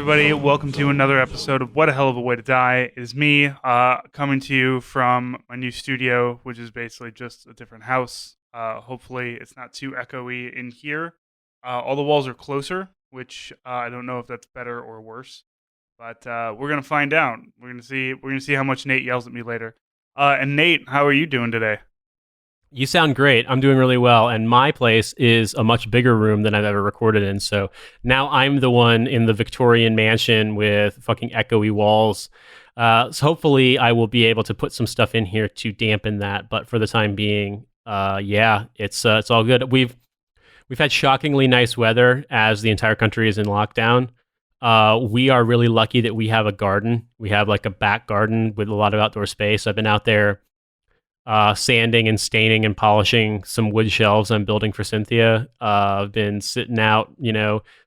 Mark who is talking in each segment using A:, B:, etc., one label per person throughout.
A: everybody. Welcome to another episode of What a Hell of a Way to Die. It is me coming to you from my new studio, which is basically just a different house. Hopefully, it's not too echoey in here. All the walls are closer, which I don't know if that's better or worse, but we're gonna find out. We're gonna see. We're gonna see how much Nate yells at me later. And Nate, how are you doing today?
B: You sound great. I'm doing really well. And my place is a much bigger room than I've ever recorded in. So now I'm the one in the Victorian mansion with fucking echoey walls. So hopefully I will be able to put some stuff in here to dampen that. But for the time being, it's all good. We've had shockingly nice weather as the entire country is in lockdown. We are really lucky that we have a garden. We have like a back garden with a lot of outdoor space. I've been out there sanding and staining and polishing some wood shelves I'm building for Cynthia. I've been sitting out,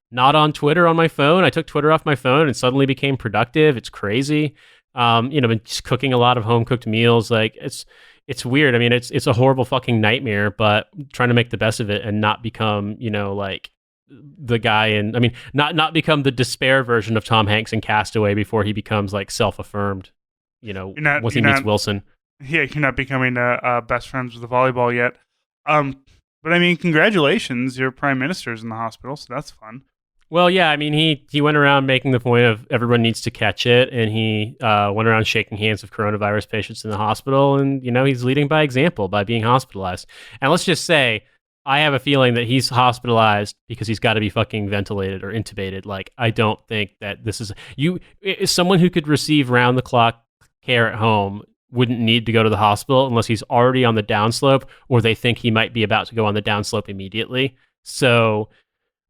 B: not on Twitter on my phone. I took Twitter off my phone and suddenly became productive. It's crazy. Been just cooking a lot of home cooked meals. Like it's weird. I mean, it's a horrible fucking nightmare, but trying to make the best of it and not become, like the guy not become the despair version of Tom Hanks in Castaway before he becomes like self-affirmed, once he meets Wilson.
A: Yeah, you're not becoming best friends with the volleyball yet. But I mean, congratulations, your prime minister's in the hospital, so that's fun.
B: Well, yeah, I mean, he went around making the point of everyone needs to catch it, and he went around shaking hands with coronavirus patients in the hospital, and, he's leading by example by being hospitalized. And let's just say, I have a feeling that he's hospitalized because he's got to be fucking ventilated or intubated. Like, I don't think that this is... someone who could receive round-the-clock care at home wouldn't need to go to the hospital unless he's already on the downslope or they think he might be about to go on the downslope immediately. So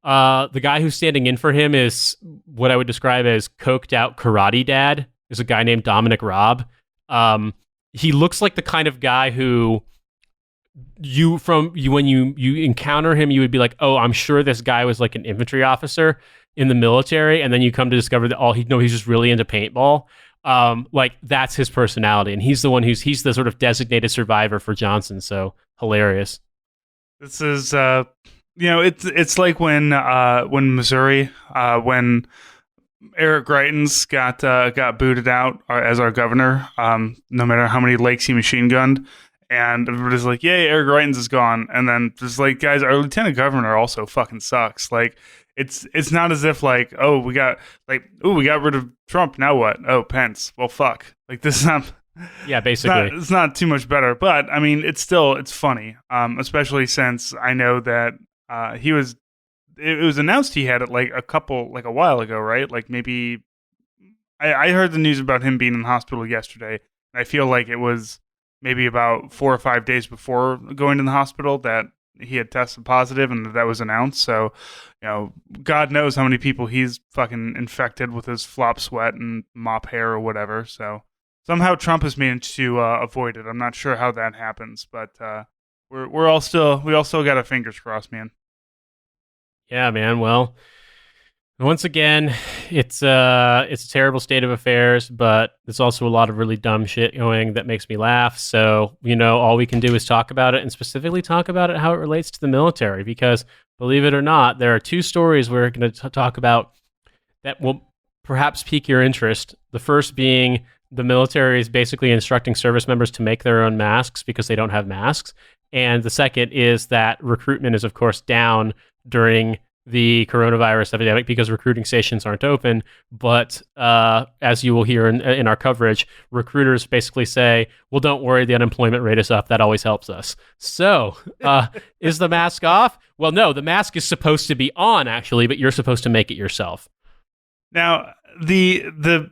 B: the guy who's standing in for him is what I would describe as coked out karate dad. Is a guy named Dominic Robb. He looks like the kind of guy who when you encounter him, you would be like, oh, I'm sure this guy was like an infantry officer in the military. And then you come to discover that he's just really into paintball. Like that's his personality, and he's the one he's the sort of designated survivor for Johnson. So hilarious.
A: This is it's like when Missouri when Eric Greitens got booted out as our governor. No matter how many lakes he machine gunned, and everybody's like, "Yay, Eric Greitens is gone," and then just like, guys, our lieutenant governor also fucking sucks. Like. It's not as if like, oh, we got rid of Trump, now what? Oh, Pence. Well, fuck. Like this is not.
B: Yeah, basically,
A: it's not too much better. But I mean, it's funny. Especially since I know that it was announced he had it like a while ago, right? Like maybe I heard the news about him being in the hospital yesterday. I feel like it was maybe about 4 or 5 days before going to the hospital that he had tested positive and that was announced. So, God knows how many people he's fucking infected with his flop sweat and mop hair or whatever. So somehow Trump has managed to avoid it. I'm not sure how that happens, but we all still got our fingers crossed, man.
B: Yeah, man. Well, once again, it's a terrible state of affairs, but there's also a lot of really dumb shit going that makes me laugh. So, all we can do is talk about it, and specifically talk about it how it relates to the military, because believe it or not, there are two stories we're going to talk about that will perhaps pique your interest. The first being the military is basically instructing service members to make their own masks because they don't have masks. And the second is that recruitment is, of course, down during the coronavirus epidemic because recruiting stations aren't open. But as you will hear in our coverage, recruiters basically say, well, don't worry, the unemployment rate is up. That always helps us. So is the mask off? Well, no, the mask is supposed to be on, actually, but you're supposed to make it yourself.
A: Now, the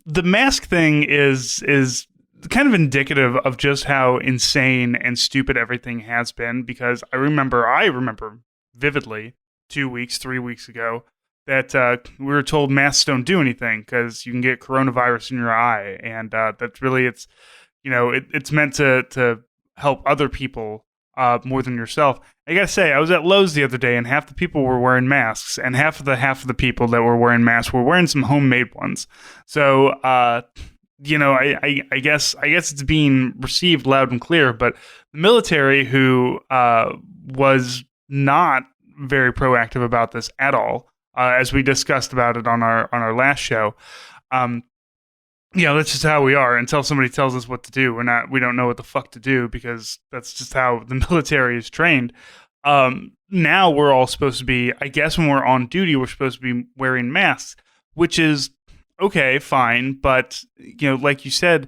A: mask thing is kind of indicative of just how insane and stupid everything has been, because I remember vividly 2 weeks, 3 weeks ago, that we were told masks don't do anything because you can get coronavirus in your eye, and that's really it's meant to help other people more than yourself. I gotta say, I was at Lowe's the other day, and half the people were wearing masks, and half of the people that were wearing masks were wearing some homemade ones. So I guess it's being received loud and clear, but the military, who was not very proactive about this at all, as we discussed about it on our last show. That's just how we are. Until somebody tells us what to do, we don't know what the fuck to do, because that's just how the military is trained. Now we're all supposed to be, I guess when we're on duty, we're supposed to be wearing masks, which is okay, fine. But, like you said,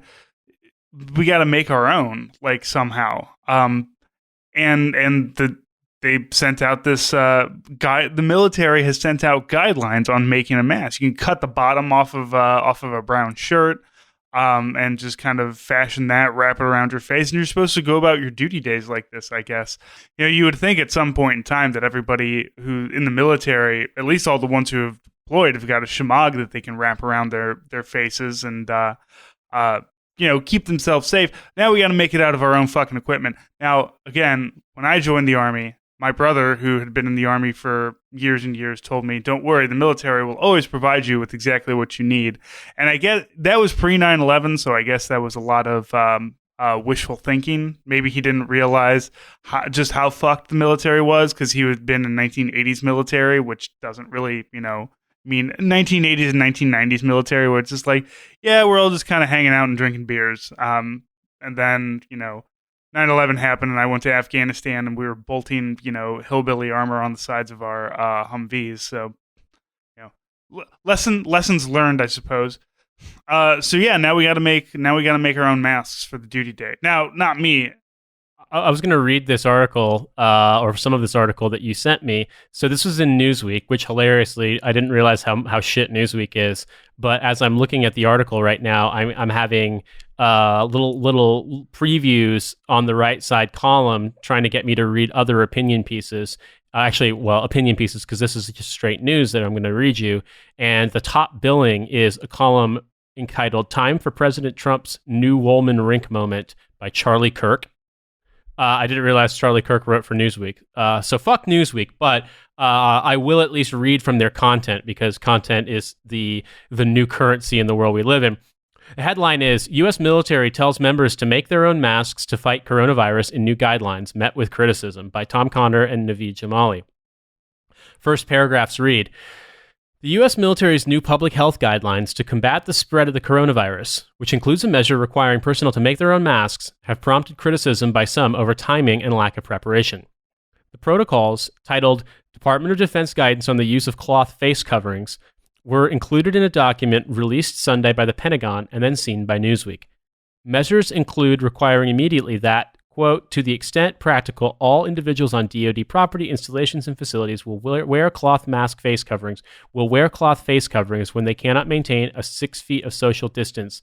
A: we got to make our own, like, somehow. They sent out this guide. The military has sent out guidelines on making a mask. You can cut the bottom off of a brown shirt, and just kind of fashion that, wrap it around your face, and you're supposed to go about your duty days like this, I guess. You would think at some point in time that everybody who in the military, at least all the ones who have deployed, have got a shemagh that they can wrap around their faces and keep themselves safe. Now we got to make it out of our own fucking equipment. Now, again, when I joined the Army, my brother, who had been in the Army for years and years, told me, don't worry, the military will always provide you with exactly what you need. And I get that was pre 9/11, so I guess that was a lot of wishful thinking. Maybe he didn't realize just how fucked the military was, because he had been in 1980s military, which doesn't really, mean 1980s and 1990s military, where it's just like, yeah, we're all just kind of hanging out and drinking beers. And then, 9/11 happened, and I went to Afghanistan, and we were bolting, hillbilly armor on the sides of our Humvees. So, lessons learned, I suppose. So yeah, now we got to make our own masks for the duty day. Now, not me.
B: I was going to read this article, or some of this article that you sent me. So this was in Newsweek, which hilariously, I didn't realize how shit Newsweek is. But as I'm looking at the article right now, I'm having little previews on the right side column, trying to get me to read other opinion pieces. Opinion pieces, because this is just straight news that I'm going to read you. And the top billing is a column entitled "Time for President Trump's New Woolman Rink Moment" by Charlie Kirk. I didn't realize Charlie Kirk wrote for Newsweek. So fuck Newsweek, but I will at least read from their content, because content is the new currency in the world we live in. The headline is, U.S. military tells members to make their own masks to fight coronavirus in new guidelines, met with criticism, by Tom Connor and Naveed Jamali. First paragraphs read, the U.S. military's new public health guidelines to combat the spread of the coronavirus, which includes a measure requiring personnel to make their own masks, have prompted criticism by some over timing and lack of preparation. The protocols, titled Department of Defense Guidance on the Use of Cloth Face Coverings, were included in a document released Sunday by the Pentagon and then seen by Newsweek. Measures include requiring immediately that, quote, to the extent practical, all individuals on DoD property, installations, and facilities will wear cloth face coverings when they cannot maintain 6 feet of social distance.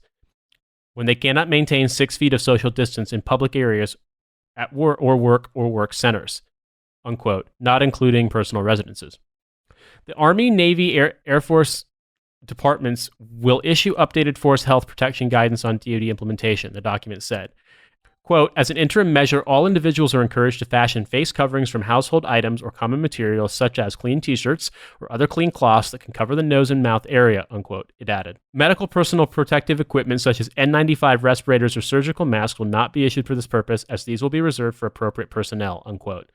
B: When they cannot maintain 6 feet of social distance in public areas at work centers, unquote, not including personal residences. The Army, Navy, Air Force departments will issue updated force health protection guidance on DoD implementation, the document said. Quote, as an interim measure, all individuals are encouraged to fashion face coverings from household items or common materials such as clean t-shirts or other clean cloths that can cover the nose and mouth area, unquote, it added. Medical personal protective equipment such as N95 respirators or surgical masks will not be issued for this purpose, as these will be reserved for appropriate personnel, unquote.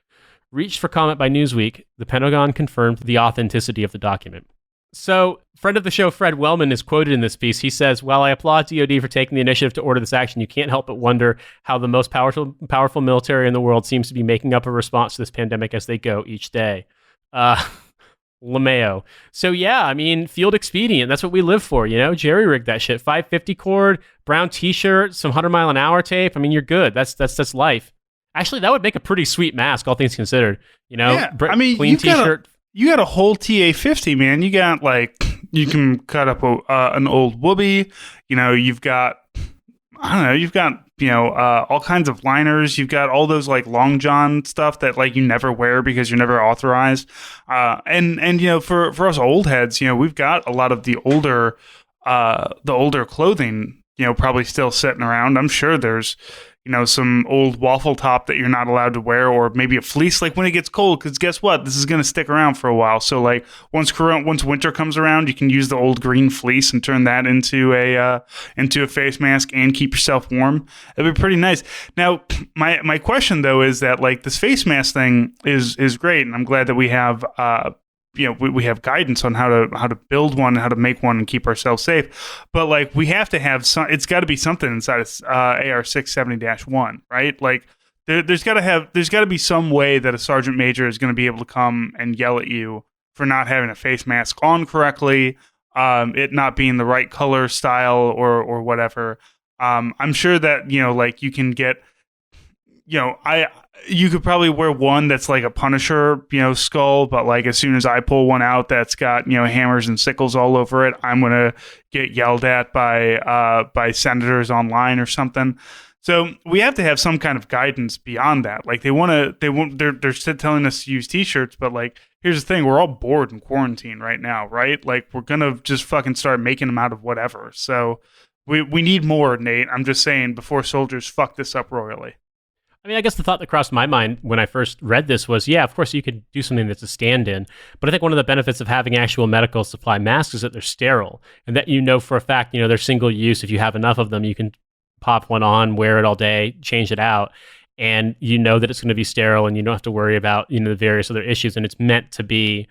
B: Reached for comment by Newsweek, the Pentagon confirmed the authenticity of the document. So, friend of the show, Fred Wellman, is quoted in this piece. He says, while I applaud DoD for taking the initiative to order this action, you can't help but wonder how the most powerful military in the world seems to be making up a response to this pandemic as they go each day. LeMayo. So, yeah, I mean, field expedient. That's what we live for, Jerry rigged that shit. 550 cord, brown t-shirt, some 100-mile-an-hour tape. I mean, you're good. That's life. Actually, that would make a pretty sweet mask, all things considered.
A: Yeah,
B: clean t-shirt.
A: You got a whole TA-50, man. You got, you can cut up an old whoopee. You've got, all kinds of liners. You've got all those, long john stuff that, you never wear because you're never authorized. And for us old heads, we've got a lot of the older clothing, probably still sitting around. I'm sure there's, some old waffle top that you're not allowed to wear, or maybe a fleece, when it gets cold, because guess what? This is going to stick around for a while. So, once winter comes around, you can use the old green fleece and turn that into a face mask and keep yourself warm. It'd be pretty nice. Now, my question, though, is that, this face mask thing is great, and I'm glad that we have we have guidance on how to build one, how to make one, and keep ourselves safe. But like we have to have some. It's got to be something inside of AR 670-1, right? Like there's got to be some way that a sergeant major is going to be able to come and yell at you for not having a face mask on correctly, it not being the right color, style, or whatever. I'm sure that like you can get, you could probably wear one that's like a Punisher, skull, but like as soon as I pull one out that's got, hammers and sickles all over it, I'm gonna get yelled at by senators online or something. So we have to have some kind of guidance beyond that. Like they're still telling us to use t-shirts, but like here's the thing, we're all bored in quarantine right now, right? Like we're gonna just fucking start making them out of whatever. So we need more, Nate. I'm just saying before soldiers fuck this up royally.
B: I mean, I guess the thought that crossed my mind when I first read this was, yeah, of course you could do something that's a stand-in, but I think one of the benefits of having actual medical supply masks is that they're sterile, and that for a fact, they're single use. If you have enough of them, you can pop one on, wear it all day, change it out, and that it's going to be sterile, and you don't have to worry about the various other issues. And it's meant to be,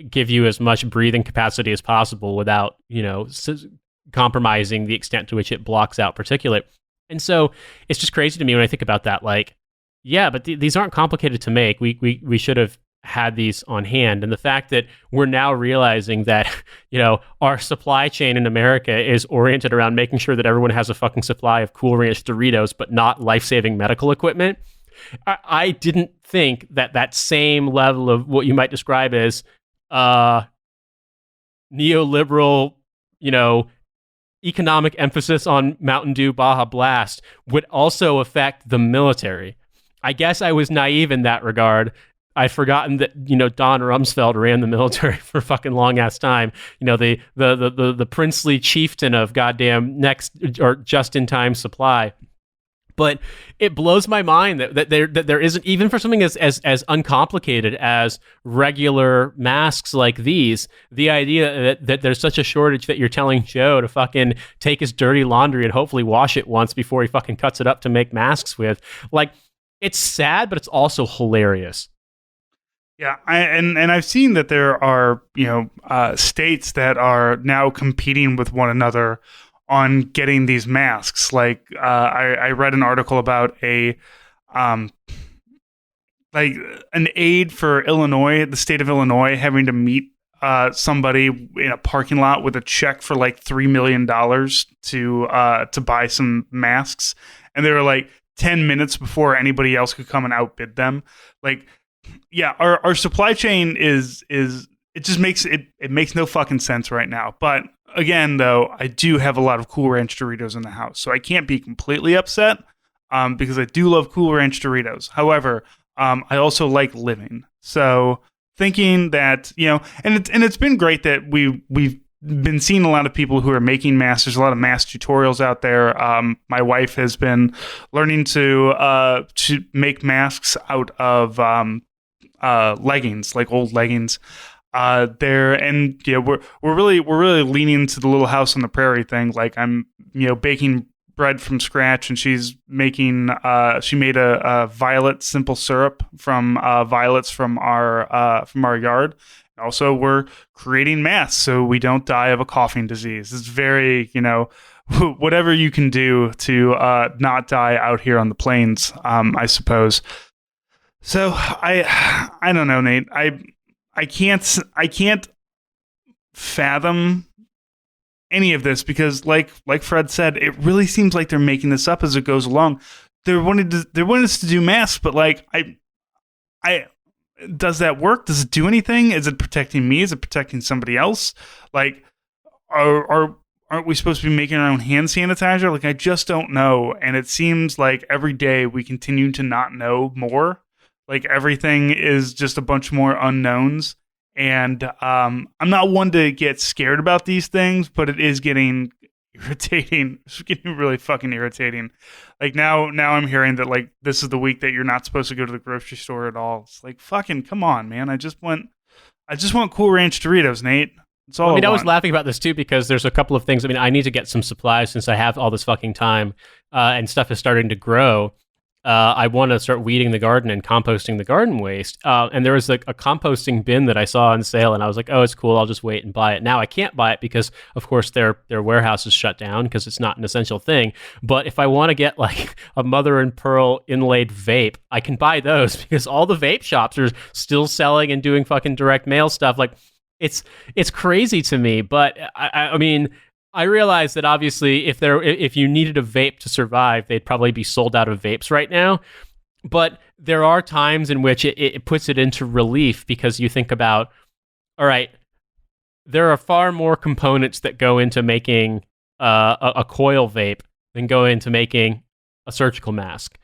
B: give you as much breathing capacity as possible without compromising the extent to which it blocks out particulate. And so it's just crazy to me when I think about that. Like, yeah, but these aren't complicated to make. We should have had these on hand. And the fact that we're now realizing that, our supply chain in America is oriented around making sure that everyone has a fucking supply of Cool Ranch Doritos, but not life-saving medical equipment. I didn't think that same level of what you might describe as neoliberal, economic emphasis on Mountain Dew Baja Blast would also affect the military. I guess I was naive in that regard. I'd forgotten that, Don Rumsfeld ran the military for a fucking long ass time. The princely chieftain of goddamn next or just in time supply. But it blows my mind that there isn't, even for something as uncomplicated as regular masks like these, the idea that there's such a shortage that you're telling Joe to fucking take his dirty laundry and hopefully wash it once before he fucking cuts it up to make masks with. Like, it's sad, but it's also hilarious.
A: Yeah, and I've seen that there are states that are now competing with one another on getting these masks. Like I read an article about an aide for Illinois, the state of Illinois, having to meet somebody in a parking lot with a check for like $3 million to buy some masks, and they were like 10 minutes before anybody else could come and outbid them. Like, yeah, our supply chain is it just makes no fucking sense right now. But again, though, I do have a lot of Cool Ranch Doritos in the house, so I can't be completely upset because I do love Cool Ranch Doritos. However, I also like living. So thinking that, and it's been great that we've been seeing a lot of people who are making masks. There's a lot of mask tutorials out there. My wife has been learning to make masks out of leggings, like old leggings. We're really leaning into the Little House on the Prairie thing. Like I'm, baking bread from scratch, and she's making. She made a violet simple syrup from violets from our yard. Also, we're creating masks so we don't die of a coughing disease. It's very, whatever you can do to not die out here on the plains, I suppose. So I don't know, Nate. I can't fathom any of this because, like Fred said, it really seems like they're making this up as it goes along. They wanted us to do masks, but like I does that work? Does it do anything? Is it protecting me? Is it protecting somebody else? Like, aren't we supposed to be making our own hand sanitizer? Like, I just don't know. And it seems like every day we continue to not know more. Like, everything is just a bunch more unknowns. And I'm not one to get scared about these things, but it is getting irritating. It's getting really fucking irritating. Like now I'm hearing that like this is the week that you're not supposed to go to the grocery store at all. It's like, fucking come on, man. I just want Cool Ranch Doritos, Nate. That's all. I
B: was laughing about this too because there's a couple of things. I mean, I need to get some supplies since I have all this fucking time and stuff is starting to grow. I want to start weeding the garden and composting the garden waste. And there was a composting bin that I saw on sale, and I was like, oh, it's cool. I'll just wait and buy it. Now I can't buy it because, of course, their warehouse is shut down because it's not an essential thing. But if I want to get like a mother and pearl inlaid vape, I can buy those because all the vape shops are still selling and doing fucking direct mail stuff. Like, it's crazy to me. But I mean, I realize that obviously if you needed a vape to survive, they'd probably be sold out of vapes right now. But there are times in which it puts it into relief because you think about, all right, there are far more components that go into making a coil vape than go into making a surgical mask.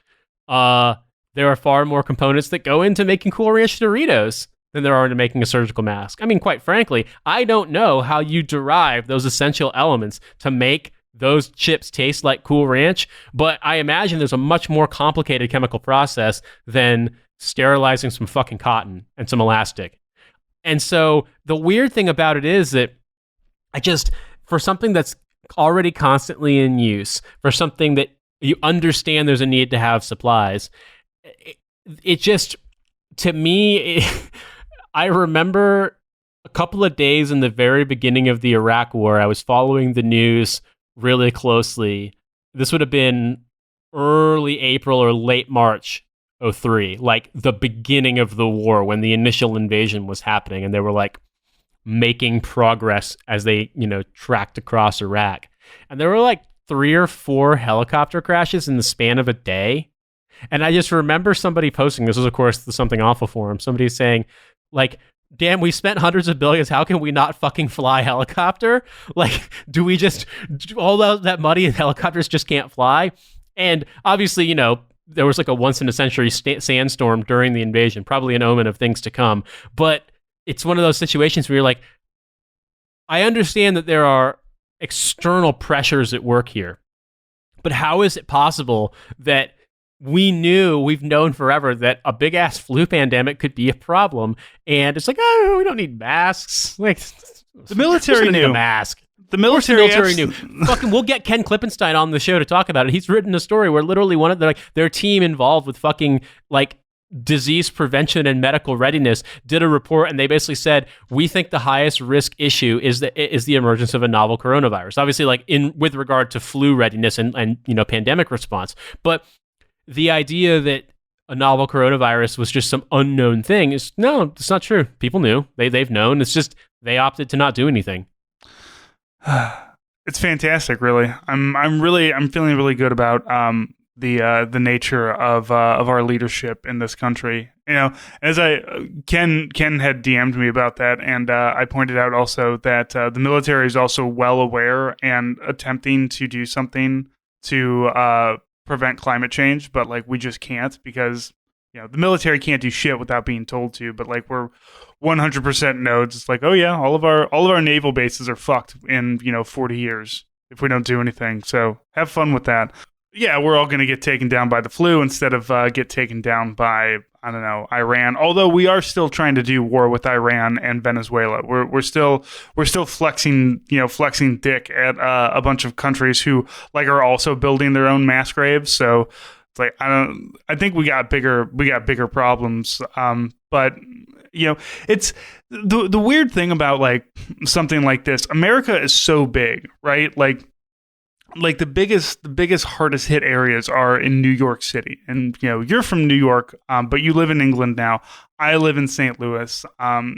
B: There are far more components that go into making Cool Ranch Doritos than there are into making a surgical mask. I mean, quite frankly, I don't know how you derive those essential elements to make those chips taste like Cool Ranch, but I imagine there's a much more complicated chemical process than sterilizing some fucking cotton and some elastic. And so the weird thing about it is that for something that's already constantly in use, for something that you understand there's a need to have supplies, it just, to me, I remember a couple of days in the very beginning of the Iraq War, I was following the news really closely. This would have been early April or late March 2003, like the beginning of the war when the initial invasion was happening, and they were like making progress as they, tracked across Iraq. And there were like 3 or 4 helicopter crashes in the span of a day. And I just remember somebody posting, this was of course the Something Awful forum, somebody saying, like, damn, we spent hundreds of billions. How can we not fucking fly a helicopter? Like, do we just, all that money in helicopters just can't fly? And obviously, there was like a once in a century sandstorm during the invasion, probably an omen of things to come. But it's one of those situations where you're like, I understand that there are external pressures at work here, but how is it possible that we've known forever that a big ass flu pandemic could be a problem, and it's like, oh, we don't need masks. Like,
A: the military knew.
B: A mask.
A: The military
B: knew. Fucking, we'll get Ken Klippenstein on the show to talk about it. He's written a story where literally one of their team involved with fucking like disease prevention and medical readiness did a report, and they basically said, we think the highest risk issue is the emergence of a novel coronavirus. Obviously, like with regard to flu readiness and pandemic response, but the idea that a novel coronavirus was just some unknown thing it's not true. People knew. They've known. It's just they opted to not do anything.
A: It's fantastic, really. I'm feeling really good about the nature of our leadership in this country. As Ken had DM'd me about that, and I pointed out also that the military is also well aware and attempting to do something to prevent climate change, but like we just can't because the military can't do shit without being told to. But like we're 100% know it's like, oh yeah, all of our naval bases are fucked in 40 years if we don't do anything. So have fun with that. Yeah, we're all gonna get taken down by the flu instead of get taken down by Iran. Although we are still trying to do war with Iran and Venezuela. We're still flexing dick at a bunch of countries who like are also building their own mass graves. So it's like I think we got bigger problems. But it's the weird thing about like something like this. America is so big, right? Like the biggest hardest hit areas are in New York City, and you're from New York, but you live in England now. I live in St. Louis.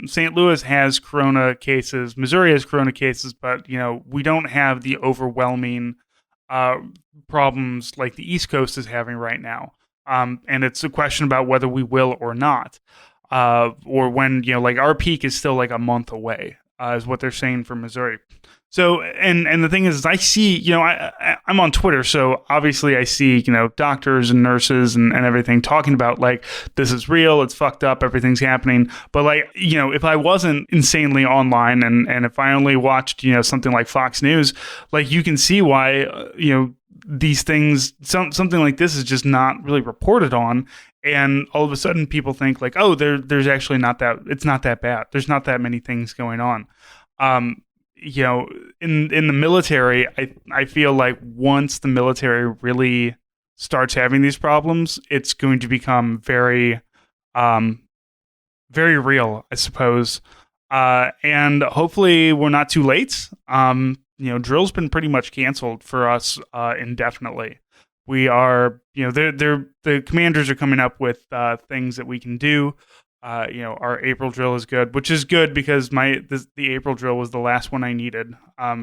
A: St. Louis has corona cases. Missouri has corona cases, but we don't have the overwhelming problems like the East Coast is having right now. And it's a question about whether we will or not, or when like our peak is still like a month away, is what they're saying for Missouri. So, and the thing is I see, I'm on Twitter, so obviously I see, doctors and nurses and everything talking about like, this is real, it's fucked up, everything's happening. But like, if I wasn't insanely online and if I only watched, something like Fox News, like you can see why, these things, something like this is just not really reported on. And all of a sudden people think like, oh, there's actually it's not that bad. There's not that many things going on. In the military, I feel like once the military really starts having these problems, it's going to become very, very real, I suppose. And hopefully we're not too late. Drill's been pretty much canceled for us indefinitely. We are, the commanders are coming up with things that we can do. Our April drill is good, which is good because the April drill was the last one I needed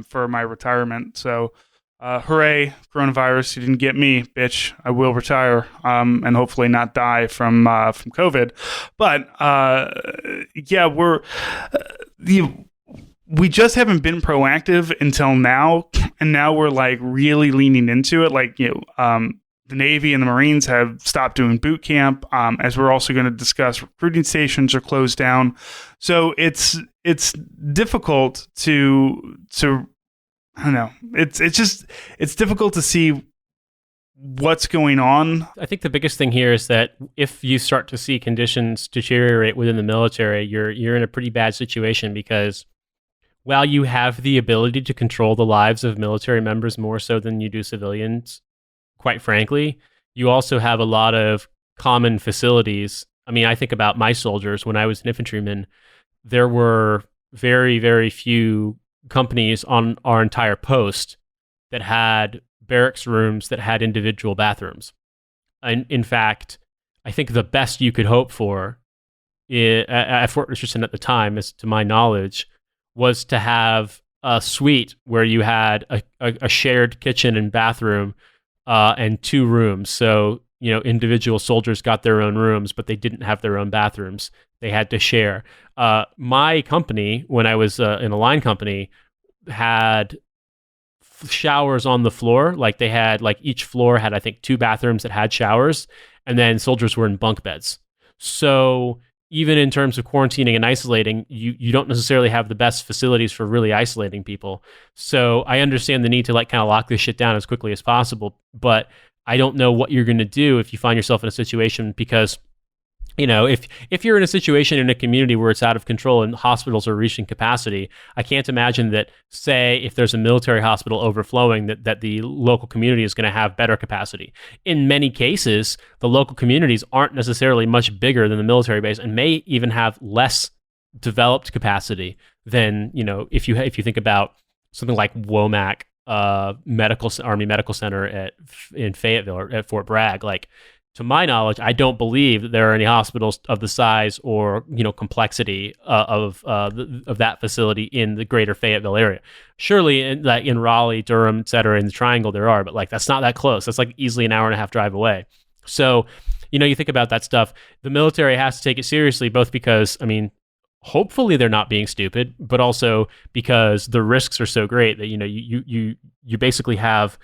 A: for my retirement. So, hooray, coronavirus! You didn't get me, bitch. I will retire and hopefully not die from COVID. But we just haven't been proactive until now, and now we're like really leaning into it. Like the Navy and the Marines have stopped doing boot camp, as we're also going to discuss. Recruiting stations are closed down, so it's difficult to I don't know. It's difficult to see what's going on.
B: I think the biggest thing here is that if you start to see conditions deteriorate within the military, you're in a pretty bad situation, because while you have the ability to control the lives of military members more so than you do civilians, quite frankly, you also have a lot of common facilities. I mean, I think about my soldiers. When I was an infantryman, there were very, very few companies on our entire post that had barracks rooms that had individual bathrooms. And in fact, I think the best you could hope for at Fort Richardson at the time, as to my knowledge, was to have a suite where you had a shared kitchen and bathroom and 2 rooms. So, individual soldiers got their own rooms, but they didn't have their own bathrooms. They had to share. My company, when I was in a line company, had showers on the floor. Like they had, each floor had, I think, 2 bathrooms that had showers, and then soldiers were in bunk beds. So even in terms of quarantining and isolating, you don't necessarily have the best facilities for really isolating people. So I understand the need to kind of lock this shit down as quickly as possible, but I don't know what you're going to do if you find yourself in a situation, because if you're in a situation in a community where it's out of control and hospitals are reaching capacity, I can't imagine that, say, if there's a military hospital overflowing, that the local community is going to have better capacity. In many cases, the local communities aren't necessarily much bigger than the military base and may even have less developed capacity than, if you think about something like Womack Army Medical Center in Fayetteville or at Fort Bragg. To my knowledge, I don't believe that there are any hospitals of the size or complexity of that facility in the greater Fayetteville area. Surely, in Raleigh, Durham, et cetera, in the Triangle, there are, but that's not that close. That's easily an hour and a half drive away. So, you think about that stuff. The military has to take it seriously, both because, hopefully they're not being stupid, but also because the risks are so great that you basically have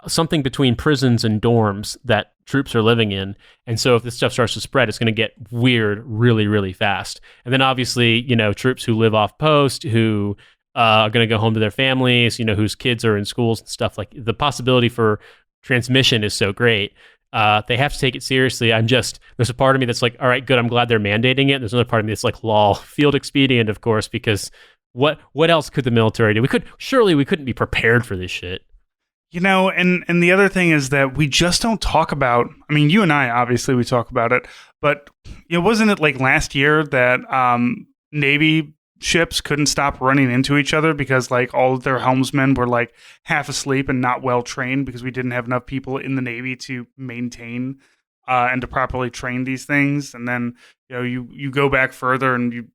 B: something between prisons and dorms that troops are living in. And so if this stuff starts to spread, it's going to get weird really, really fast. And then obviously, troops who live off post, who are going to go home to their families, whose kids are in schools and stuff, the possibility for transmission is so great. They have to take it seriously. There's a part of me that's all right, good, I'm glad they're mandating it. There's another part of me that's lol, field expedient, of course, because what else could the military do? Surely we couldn't be prepared for this shit.
A: And the other thing is that we just don't talk about, you and I, obviously, we talk about it, but wasn't it last year that Navy ships couldn't stop running into each other because all of their helmsmen were half asleep and not well trained because we didn't have enough people in the Navy to maintain and to properly train these things. And then, you go back further and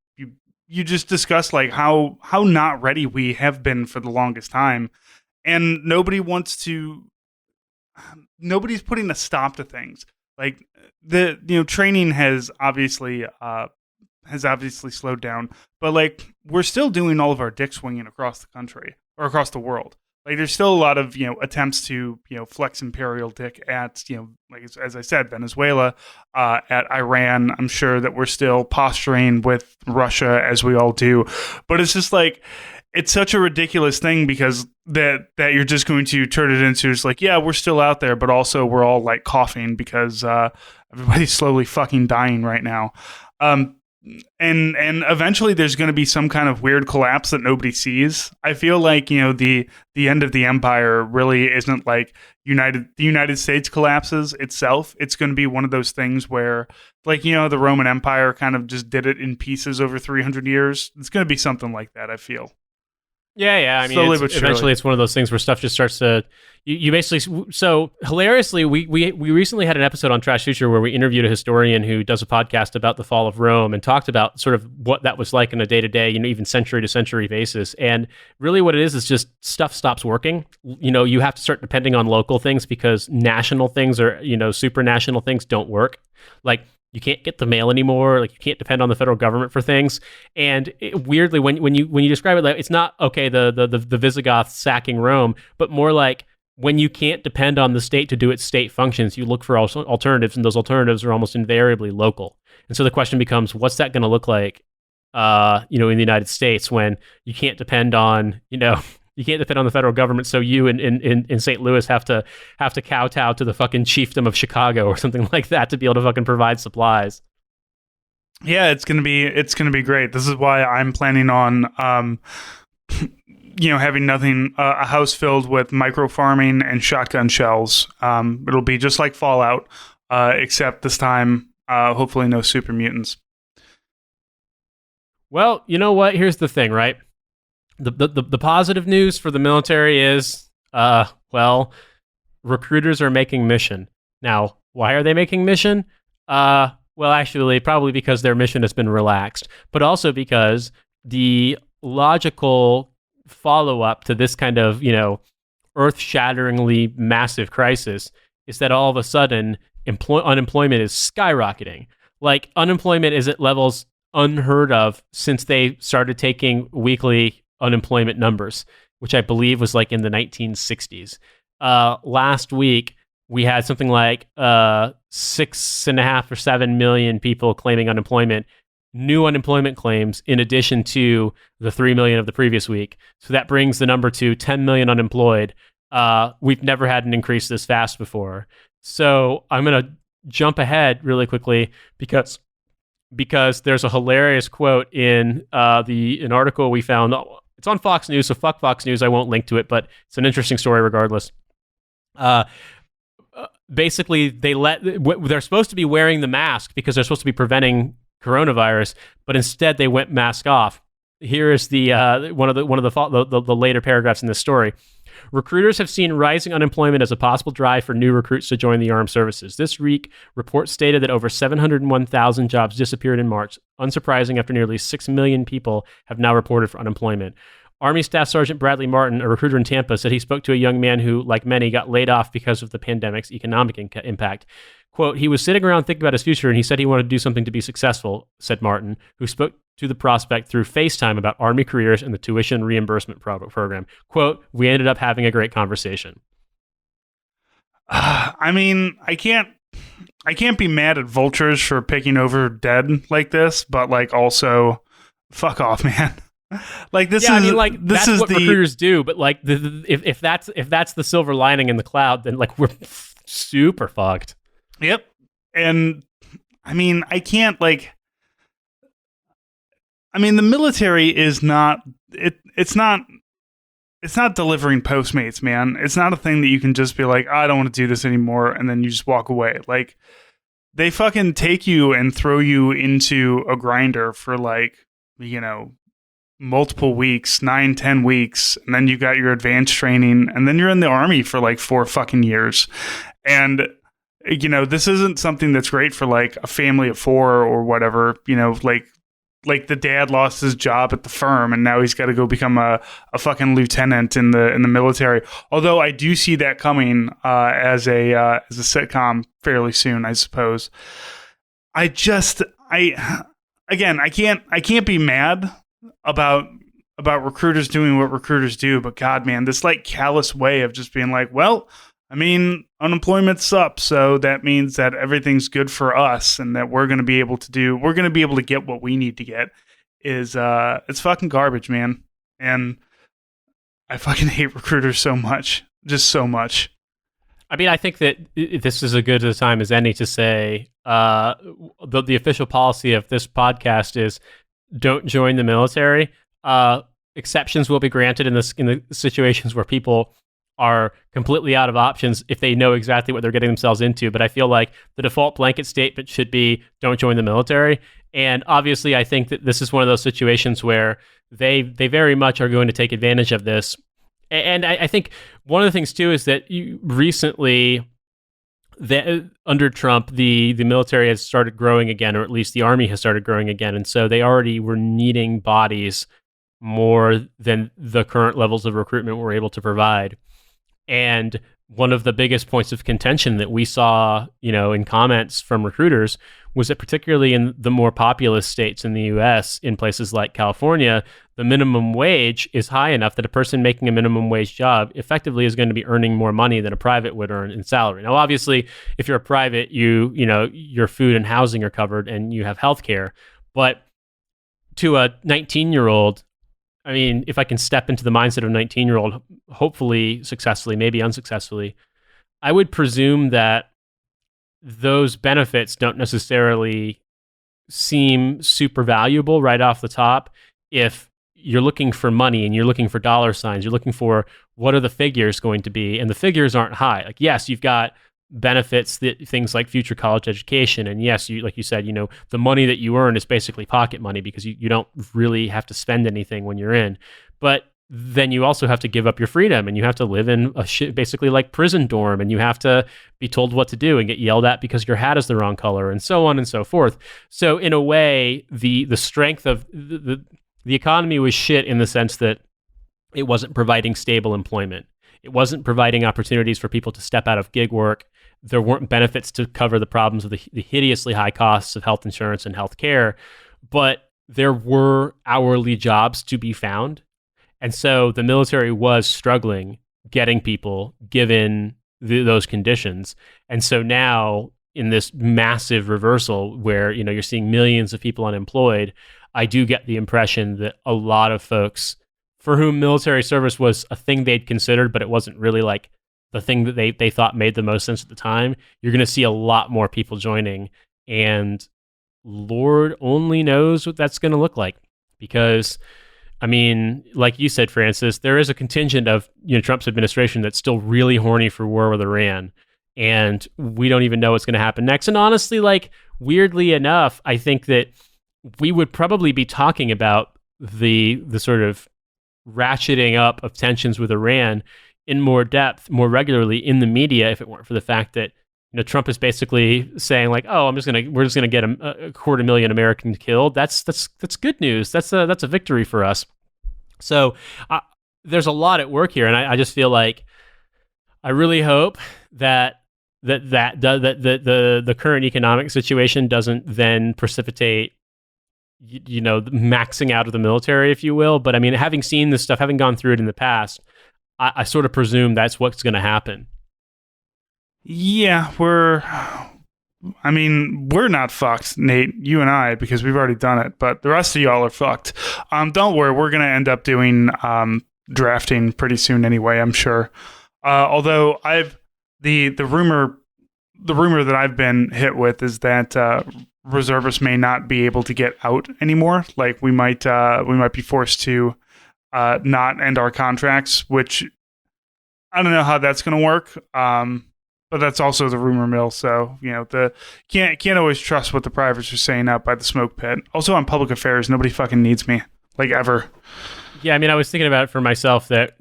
A: you just discuss how not ready we have been for the longest time. And nobody's putting a stop to things. Training has obviously slowed down, but we're still doing all of our dick swinging across the country or across the world. There's still a lot of attempts to flex imperial dick at as I said, Venezuela, at Iran. I'm sure that we're still posturing with Russia, as we all do, but it's just it's such a ridiculous thing because that you're just going to turn it into it's we're still out there, but also we're all coughing because everybody's slowly fucking dying right now. and eventually there's going to be some kind of weird collapse that nobody sees. I feel like, the end of the empire really isn't like the United States collapses itself. It's going to be one of those things where, like, the Roman Empire kind of just did it in pieces over 300 years. It's going to be something like that, I feel.
B: Yeah. I mean, eventually it's one of those things where stuff just starts to. You basically. So hilariously, we recently had an episode on Trash Future where we interviewed a historian who does a podcast about the fall of Rome and talked about sort of what that was like on a day to day, even century to century basis. And really, what it is just stuff stops working. You have to start depending on local things because national things or supranational things don't work. Like, you can't get the mail anymore. Like, you can't depend on the federal government for things. And weirdly, when you describe it, like, it's not okay the Visigoths sacking Rome, but more like when you can't depend on the state to do its state functions, you look for alternatives, and those alternatives are almost invariably local. And so the question becomes, what's that going to look like, in the United States when you can't depend on you can't depend on the federal government, so you in St. Louis have to kowtow to the fucking chiefdom of Chicago or something like that to be able to fucking provide supplies.
A: Yeah, it's gonna be great. This is why I'm planning on having nothing, a house filled with micro farming and shotgun shells. It'll be just like Fallout, except this time, hopefully no super mutants.
B: Well, you know what? Here's the thing, right? The positive news for the military is, recruiters are making mission. Now, why are they making mission? Well, actually, probably because their mission has been relaxed, but also because the logical follow-up to this kind of, earth-shatteringly massive crisis is that all of a sudden unemployment is skyrocketing. Like, unemployment is at levels unheard of since they started taking weekly unemployment numbers, which I believe was like in the 1960s. Last week, we had something like 6.5 or 7 million people claiming unemployment, new unemployment claims, in addition to the 3 million of the previous week. So that brings the number to 10 million unemployed. We've never had an increase this fast before. So I'm going to jump ahead really quickly because there's a hilarious quote in an article we found. It's on Fox News, so fuck Fox News. I won't link to it, but it's an interesting story regardless. Basically, they're supposed to be wearing the mask because they're supposed to be preventing coronavirus, but instead they went mask off. Here is the one of the later paragraphs in this story. Recruiters have seen rising unemployment as a possible drive for new recruits to join the armed services. This week, reports stated that over 701,000 jobs disappeared in March. Unsurprising, after nearly 6 million people have now reported for unemployment. Army Staff Sergeant Bradley Martin, a recruiter in Tampa, said he spoke to a young man who, like many, got laid off because of the pandemic's economic impact. Quote, he was sitting around thinking about his future and he said he wanted to do something to be successful, said Martin, who spoke to the prospect through FaceTime about Army careers and the tuition reimbursement program. Quote, we ended up having a great conversation.
A: I mean, I can't be mad at vultures for picking over dead like this, but like also fuck off, man. Like this
B: that's what recruiters do, but like if that's the silver lining in the cloud, then like we're super fucked.
A: Yep. And I mean, the military is not it's not delivering Postmates, man. It's not a thing that you can just be like, I don't want to do this anymore, and then you just walk away. Like, they fucking take you and throw you into a grinder for like, multiple weeks, 9-10 weeks, and then you got your advanced training, and then you're in the Army for like 4 fucking years. And this isn't something that's great for like a family of 4 or whatever, like the dad lost his job at the firm and now he's got to go become a fucking lieutenant in the military. Although I do see that coming as a sitcom fairly soon, I suppose. I can't be mad about recruiters doing what recruiters do, but God, man, this like callous way of just being like, well, I mean, unemployment's up, so that means that everything's good for us and that we're going to be able to get what we need to get is, it's fucking garbage, man. And I fucking hate recruiters so much. Just so much.
B: I mean, I think that this is as good a time as any to say the official policy of this podcast is don't join the military. Exceptions will be granted in the situations where people are completely out of options if they know exactly what they're getting themselves into. But I feel like the default blanket statement should be don't join the military. And obviously, I think that this is one of those situations where they very much are going to take advantage of this. And I think one of the things too is that recently, under Trump, the military has started growing again, or at least the army has started growing again, and so they already were needing bodies more than the current levels of recruitment were able to provide. And one of the biggest points of contention that we saw, in comments from recruiters was that particularly in the more populous states in the US, in places like California, the minimum wage is high enough that a person making a minimum wage job effectively is going to be earning more money than a private would earn in salary. Now, obviously, if you're a private, your food and housing are covered and you have health care. But to a 19-year-old, I mean, if I can step into the mindset of a 19-year-old, hopefully successfully, maybe unsuccessfully, I would presume that those benefits don't necessarily seem super valuable right off the top. If you're looking for money and you're looking for dollar signs, you're looking for what are the figures going to be, and the figures aren't high. Like, yes, you've got benefits, that things like future college education, and yes, like you said, the money that you earn is basically pocket money because you don't really have to spend anything when you're in. But then you also have to give up your freedom, and you have to live in basically like prison dorm, and you have to be told what to do and get yelled at because your hat is the wrong color, and so on and so forth. So in a way, the strength of the economy was shit in the sense that it wasn't providing stable employment. It wasn't providing opportunities for people to step out of gig work. There weren't benefits to cover the problems of the hideously high costs of health insurance and health care, but there were hourly jobs to be found. And so the military was struggling getting people given those conditions. And so now in this massive reversal where, you're seeing millions of people unemployed, I do get the impression that a lot of folks for whom military service was a thing they'd considered, but it wasn't really like the thing that they thought made the most sense at the time, you're going to see a lot more people joining. And Lord only knows what that's going to look like. Because, I mean, like you said, Francis, there is a contingent of Trump's administration that's still really horny for war with Iran. And we don't even know what's going to happen next. And honestly, like, weirdly enough, I think that we would probably be talking about the sort of ratcheting up of tensions with Iran in more depth, more regularly in the media, if it weren't for the fact that Trump is basically saying like, "Oh, we're just gonna get a 250,000 Americans killed." That's good news. That's a victory for us. So there's a lot at work here, and I just feel like I really hope that the current economic situation doesn't then precipitate maxing out of the military, if you will. But I mean, having seen this stuff, having gone through it in the past, I sort of presume that's what's going to happen.
A: Yeah, we're not fucked, Nate, you and I, because we've already done it, but the rest of y'all are fucked. Don't worry, we're going to end up doing drafting pretty soon anyway, I'm sure. Although the rumor that I've been hit with is that reservists may not be able to get out anymore. Like we might be forced to not end our contracts, which I don't know how that's going to work. But that's also the rumor mill. So, can't always trust what the privates are saying out by the smoke pit. Also on public affairs, nobody fucking needs me, like, ever.
B: Yeah. I mean, I was thinking about it for myself that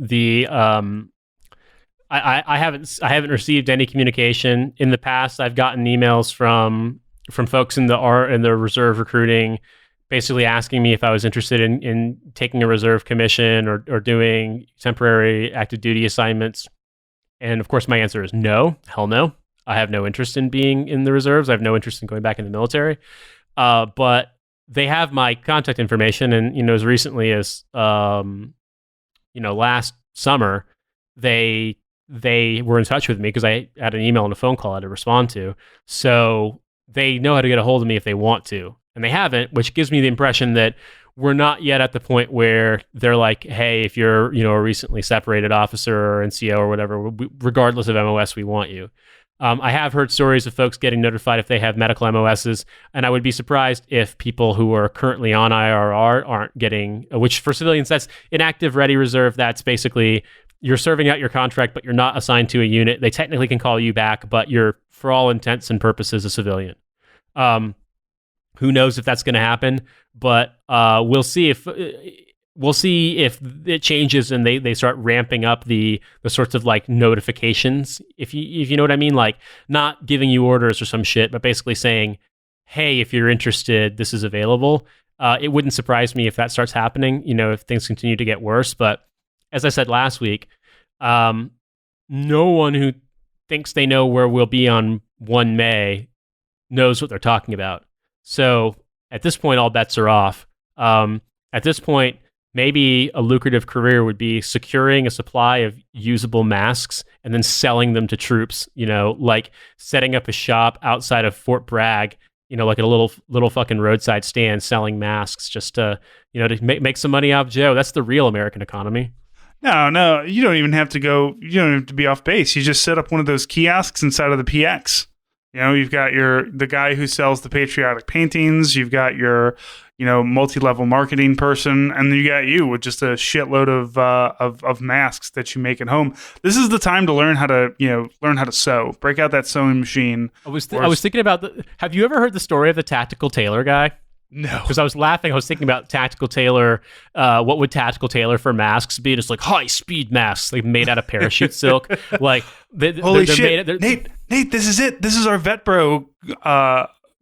B: I haven't received any communication in the past. I've gotten emails from folks in the reserve recruiting, basically asking me if I was interested in taking a reserve commission or doing temporary active duty assignments. And of course, my answer is no. Hell no. I have no interest in being in the reserves. I have no interest in going back in the military. But they have my contact information, and as recently as last summer, they were in touch with me because I had an email and a phone call I had to respond to. So they know how to get a hold of me if they want to, and they haven't, which gives me the impression that we're not yet at the point where they're like, hey, if you're, a recently separated officer or NCO or whatever, regardless of MOS, we want you. I have heard stories of folks getting notified if they have medical MOSs, and I would be surprised if people who are currently on IRR aren't getting, which for civilians, that's inactive ready reserve. That's basically you're serving out your contract, but you're not assigned to a unit. They technically can call you back, but you're, for all intents and purposes, a civilian. Who knows if that's going to happen, but we'll see if it changes and they start ramping up the sorts of like notifications, if you know what I mean, like not giving you orders or some shit, but basically saying, hey, if you're interested, this is available. It wouldn't surprise me if that starts happening, if things continue to get worse. But as I said last week, no one who thinks they know where we'll be on 1 May knows what they're talking about. So at this point, all bets are off. At this point, maybe a lucrative career would be securing a supply of usable masks and then selling them to troops, like setting up a shop outside of Fort Bragg, like a little fucking roadside stand selling masks just to make some money off Joe. That's the real American economy.
A: No, you don't even have to go. You don't have to be off base. You just set up one of those kiosks inside of the PX. You've got the guy who sells the patriotic paintings. You've got your, multi-level marketing person, and then you got you with just a shitload of masks that you make at home. This is the time to learn how to sew. Break out that sewing machine.
B: I was thinking about have you ever heard the story of the tactical tailor guy?
A: No.
B: Because I was laughing. I was thinking about tactical tailor. What would tactical tailor for masks be? Just like high-speed masks, like made out of parachute silk. Like
A: holy shit, Nate, this is it. This is our VetBro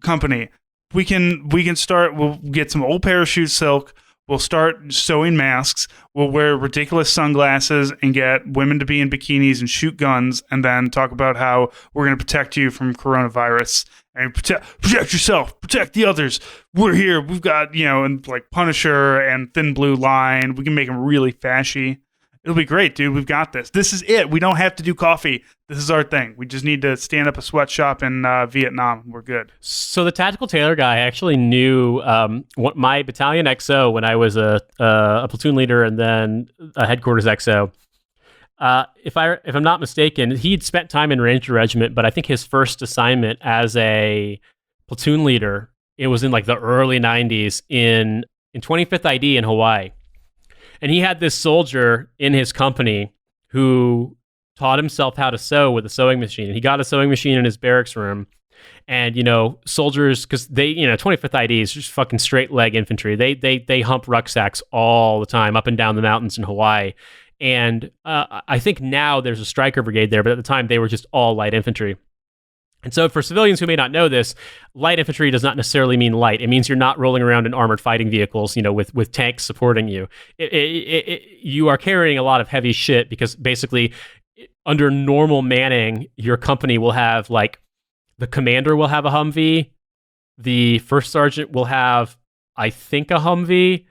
A: company. We can start. We'll get some old parachute silk. We'll start sewing masks. We'll wear ridiculous sunglasses and get women to be in bikinis and shoot guns, and then talk about how we're going to protect you from coronavirus and protect yourself, protect the others. We're here. We've got and like Punisher and Thin Blue Line. We can make them really fashy. It'll be great, dude. We've got this. This is it. We don't have to do coffee. This is our thing. We just need to stand up a sweatshop in Vietnam. We're good. So
B: the tactical tailor guy actually knew my battalion XO when I was a platoon leader and then a headquarters XO. If I'm not mistaken, he'd spent time in Ranger Regiment, but I think his first assignment as a platoon leader, it was in like the early 90s in 25th ID in Hawaii. And he had this soldier in his company who taught himself how to sew with a sewing machine. And he got a sewing machine in his barracks room. And, soldiers, because they, 25th ID is just fucking straight leg infantry. They hump rucksacks all the time up and down the mountains in Hawaii. And I think now there's a striker brigade there, but at the time they were just all light infantry. And so for civilians who may not know this, light infantry does not necessarily mean light. It means you're not rolling around in armored fighting vehicles, with tanks supporting you. You are carrying a lot of heavy shit because basically under normal manning, your company will have like the commander will have a Humvee, the first sergeant will have, I think, a Humvee,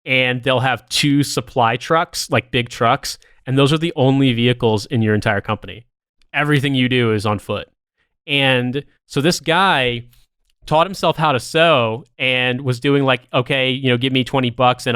B: and they'll have 2 supply trucks, like big trucks. And those are the only vehicles in your entire company. Everything you do is on foot. And so this guy taught himself how to sew and was doing like, okay, give me $20 and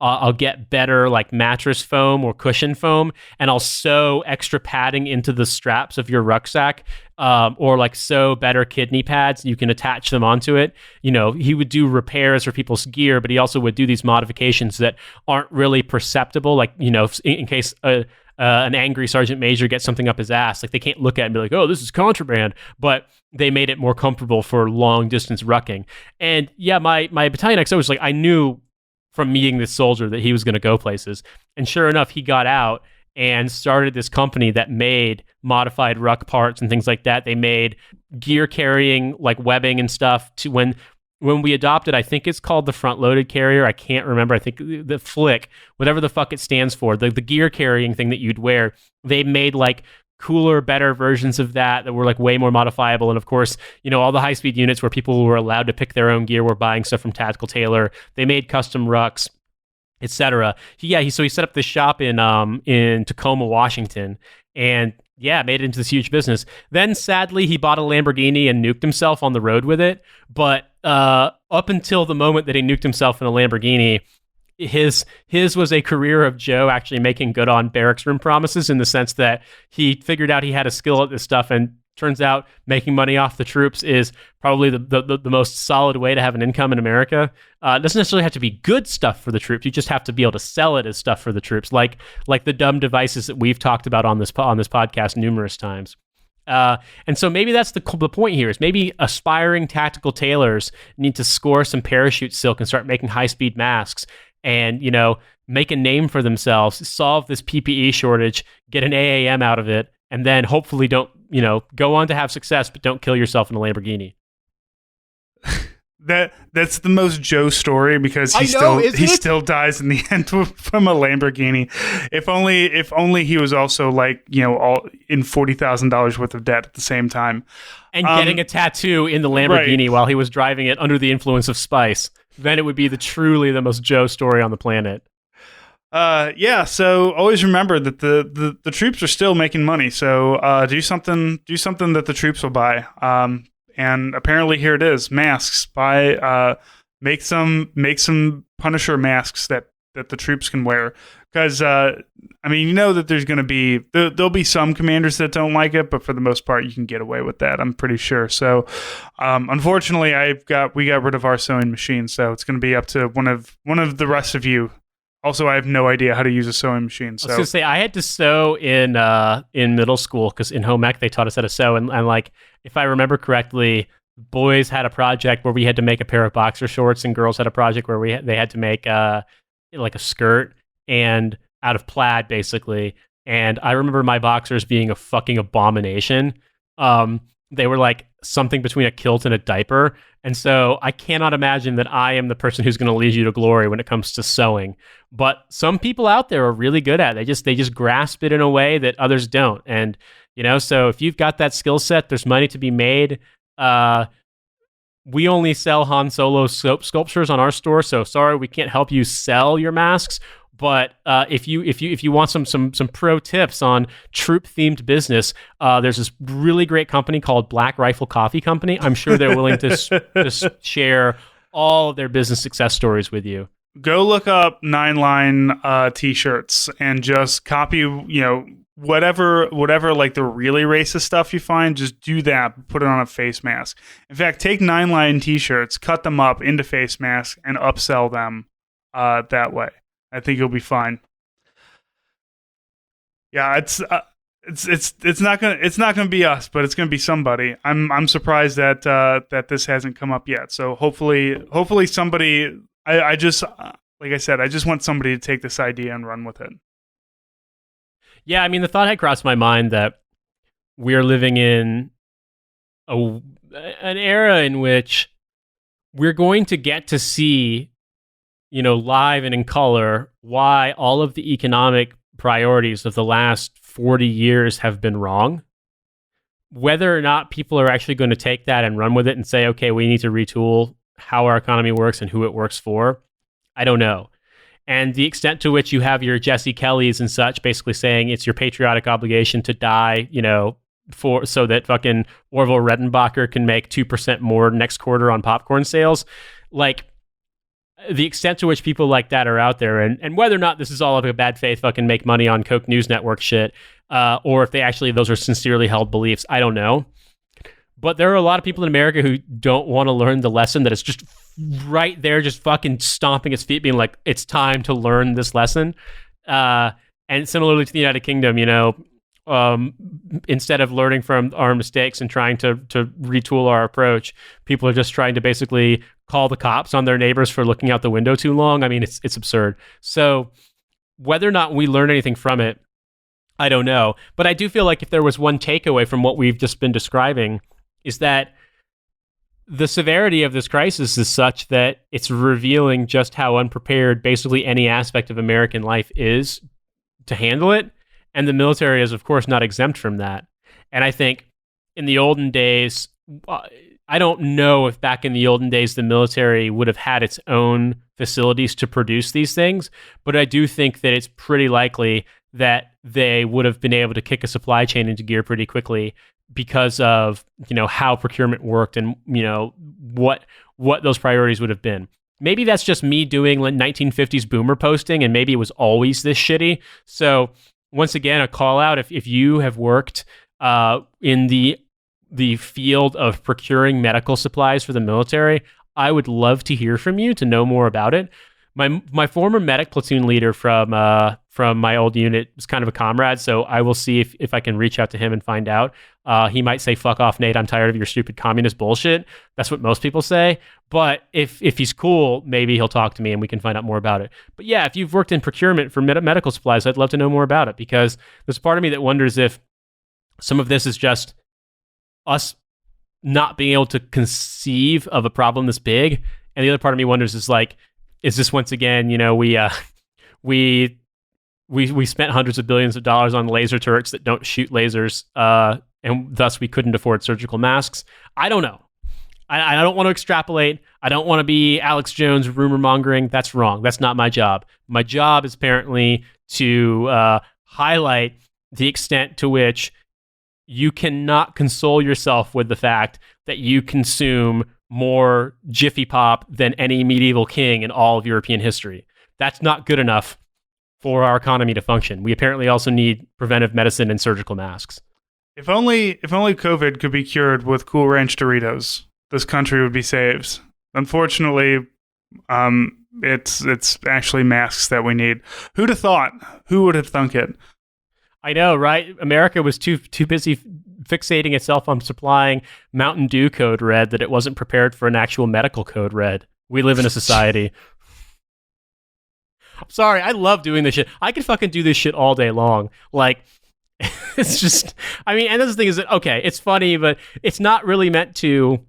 B: I'll get better like mattress foam or cushion foam, and I'll sew extra padding into the straps of your rucksack, or like sew better kidney pads. You can attach them onto it. He would do repairs for people's gear, but he also would do these modifications that aren't really perceptible. Like, in case an angry sergeant major gets something up his ass, like they can't look at it and be like, oh, this is contraband, but they made it more comfortable for long distance rucking. And yeah, my battalion XO was like, I knew from meeting this soldier that he was going to go places. And sure enough, he got out and started this company that made modified ruck parts and things like that. They made gear carrying like webbing and stuff to when we adopted, I think it's called the front-loaded carrier. I can't remember. I think the FLIC, whatever the fuck it stands for, the gear carrying thing that you'd wear, they made like cooler, better versions of that were like way more modifiable. And of course, all the high-speed units where people were allowed to pick their own gear were buying stuff from Tactical Tailor. They made custom rucks, etc. So he set up this shop in Tacoma, Washington, and Yeah, made it into this huge business. Then, sadly, he bought a Lamborghini and nuked himself on the road with it. But up until the moment that he nuked himself in a Lamborghini, his was a career of Joe actually making good on barracks room promises, in the sense that he figured out he had a skill at this stuff, and turns out making money off the troops is probably the most solid way to have an income in America. It doesn't necessarily have to be good stuff for the troops. You just have to be able to sell it as stuff for the troops, like the dumb devices that we've talked about on this podcast numerous times. And so maybe that's the point here, is maybe aspiring tactical tailors need to score some parachute silk and start making high-speed masks, and, you know, make a name for themselves, solve this PPE shortage, get an AAM out of it, and then hopefully don't, you know, go on to have success, but don't kill yourself in a Lamborghini.
A: That's the most Joe story, because he still dies in the end from a Lamborghini. If only he was also, like, you know, all in $40,000 worth of debt at the same time,
B: and getting a tattoo in the Lamborghini while he was driving it under the influence of spice. Then it would be truly the most Joe story on the planet.
A: Yeah, so always remember that the troops are still making money. So do something that the troops will buy. And apparently here it is, masks. Make some Punisher masks that the troops can wear. Because I mean, you know that there's going to be there'll be some commanders that don't like it, but for the most part, you can get away with that, I'm pretty sure. So, unfortunately, we got rid of our sewing machine, so it's going to be up to one of the rest of you. Also, I have no idea how to use a sewing machine. So
B: I was going to say, I had to sew in middle school, because in home ec they taught us how to sew, and like, if I remember correctly, boys had a project where we had to make a pair of boxer shorts, and girls had a project where they had to make like a skirt and out of plaid, basically. And I remember my boxers being a fucking abomination. They were like something between a kilt and a diaper. And so I cannot imagine that I am the person who's going to lead you to glory when it comes to sewing. But some people out there are really good at it. They just grasp it in a way that others don't. And, you know, so if you've got that skill set, there's money to be made. We only sell Han Solo sculptures on our store, so sorry, we can't help you sell your masks. But if you want some pro tips on troop themed business, there's this really great company called Black Rifle Coffee Company. I'm sure they're willing to share all of their business success stories with you.
A: Go look up 9-line t-shirts and just copy, you know, whatever like the really racist stuff you find, just do that, put it on a face mask. In fact, take 9-line t-shirts, cut them up into face masks, and upsell them that way. I think you'll be fine. Yeah, it's not gonna be us, but it's gonna be somebody. I'm surprised that this hasn't come up yet. So hopefully somebody. I just like I said, I just want somebody to take this idea and run with it.
B: Yeah, I mean, the thought had crossed my mind that we're living in an era in which we're going to get to see, you know, live and in color, why all of the economic priorities of the last 40 years have been wrong. Whether or not people are actually going to take that and run with it and say, okay, we need to retool how our economy works and who it works for, I don't know. And the extent to which you have your Jesse Kellys and such basically saying it's your patriotic obligation to die, you know, so that fucking Orville Redenbacher can make 2% more next quarter on popcorn sales. Like, the extent to which people like that are out there, and whether or not this is all of a bad faith fucking make money on Koch News Network shit, or if those are sincerely held beliefs, I don't know. But there are a lot of people in America who don't want to learn the lesson that is just right there, just fucking stomping its feet, being like, it's time to learn this lesson. And similarly to the United Kingdom, you know, instead of learning from our mistakes and trying to retool our approach, people are just trying to basically call the cops on their neighbors for looking out the window too long. I mean, it's absurd. So whether or not we learn anything from it, I don't know. But I do feel like if there was one takeaway from what we've just been describing, is that the severity of this crisis is such that it's revealing just how unprepared basically any aspect of American life is to handle it. And the military is, of course, not exempt from that. And I think in the olden days, I don't know if back in the olden days the military would have had its own facilities to produce these things, but I do think that it's pretty likely that they would have been able to kick a supply chain into gear pretty quickly because of, how procurement worked and, what those priorities would have been. Maybe that's just me doing 1950s boomer posting, and maybe it was always this shitty. So once again, a call out if you have worked in the field of procuring medical supplies for the military, I would love to hear from you to know more about it. My former medic platoon leader from my old unit was kind of a comrade, so I will see if I can reach out to him and find out. He might say, "Fuck off, Nate. I'm tired of your stupid communist bullshit." That's what most people say. But if he's cool, maybe he'll talk to me and we can find out more about it. But yeah, if you've worked in procurement for medical supplies, I'd love to know more about it, because there's part of me that wonders if some of this is just us not being able to conceive of a problem this big, and the other part of me wonders is this once again, we spent hundreds of billions of dollars on laser turrets that don't shoot lasers, and thus we couldn't afford surgical masks. I don't know. I don't want to extrapolate. I don't want to be Alex Jones rumor mongering. That's wrong. That's not my job. My job is apparently to highlight the extent to which you cannot console yourself with the fact that you consume more Jiffy Pop than any medieval king in all of European history. That's not good enough for our economy to function. We apparently also need preventive medicine and surgical masks.
A: If only COVID could be cured with Cool Ranch Doritos, this country would be saved. Unfortunately, it's actually masks that we need. Who'd have thought? Who would have thunk it?
B: I know, right? America was too busy fixating itself on supplying Mountain Dew Code Red that it wasn't prepared for an actual medical Code Red. We live in a society. I'm sorry, I love doing this shit. I could fucking do this shit all day long. Like, it's just, and this thing is that, okay, it's funny, but it's not really meant to.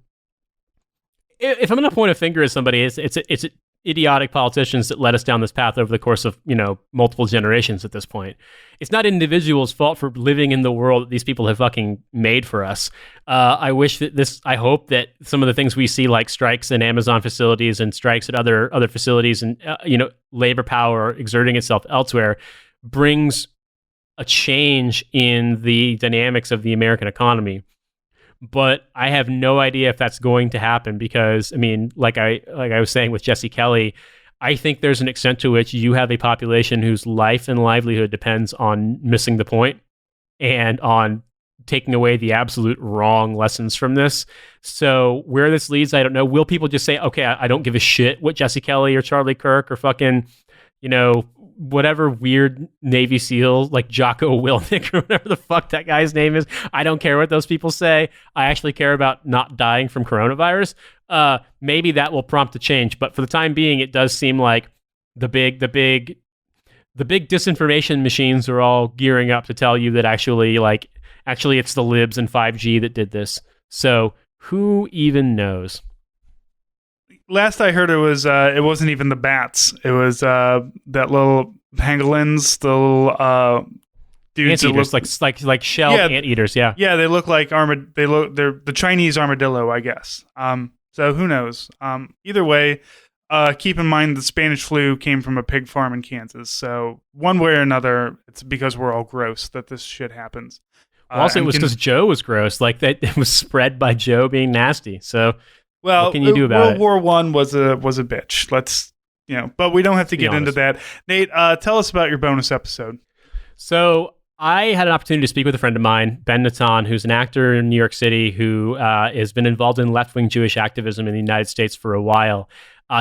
B: If I'm going to point a finger at somebody, it's idiotic politicians that led us down this path over the course of, multiple generations at this point. It's not individuals' fault for living in the world that these people have fucking made for us. I hope that some of the things we see, like strikes in Amazon facilities and strikes at other facilities and, labor power exerting itself elsewhere, brings a change in the dynamics of the American economy. But I have no idea if that's going to happen, because like I was saying with Jesse Kelly, I think there's an extent to which you have a population whose life and livelihood depends on missing the point and on taking away the absolute wrong lessons from this. So where this leads, I don't know. Will people just say, okay, I don't give a shit what Jesse Kelly or Charlie Kirk or fucking, whatever weird Navy SEAL like Jocko Willink or whatever the fuck that guy's name is. I don't care what those people say. I actually care about not dying from coronavirus. Maybe that will prompt a change, but for the time being, it does seem like the big disinformation machines are all gearing up to tell you that actually it's the libs and 5G that did this. So who even knows?
A: Last I heard, it wasn't even the bats. It was that little pangolins, the little dudes that
B: look like shell anteaters. Yeah,
A: they look like they're the Chinese armadillo, I guess. So who knows? Either way, keep in mind the Spanish flu came from a pig farm in Kansas. So one way or another, it's because we're all gross that this shit happens.
B: Also, it was because Joe was gross. Like that, it was spread by Joe being nasty. So.
A: Well,
B: what can you do about
A: World War I was a bitch. Let's, but we don't have to get into that. Nate, tell us about your bonus episode.
B: So I had an opportunity to speak with a friend of mine, Ben Natan, who's an actor in New York City who has been involved in left-wing Jewish activism in the United States for a while.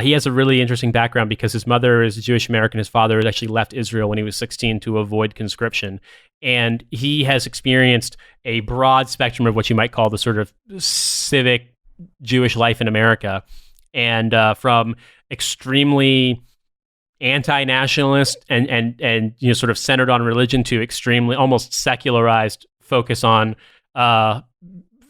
B: He has a really interesting background because his mother is a Jewish American. His father had actually left Israel when he was 16 to avoid conscription. And he has experienced a broad spectrum of what you might call the sort of civic Jewish life in America, and from extremely anti-nationalist and sort of centered on religion to extremely almost secularized focus on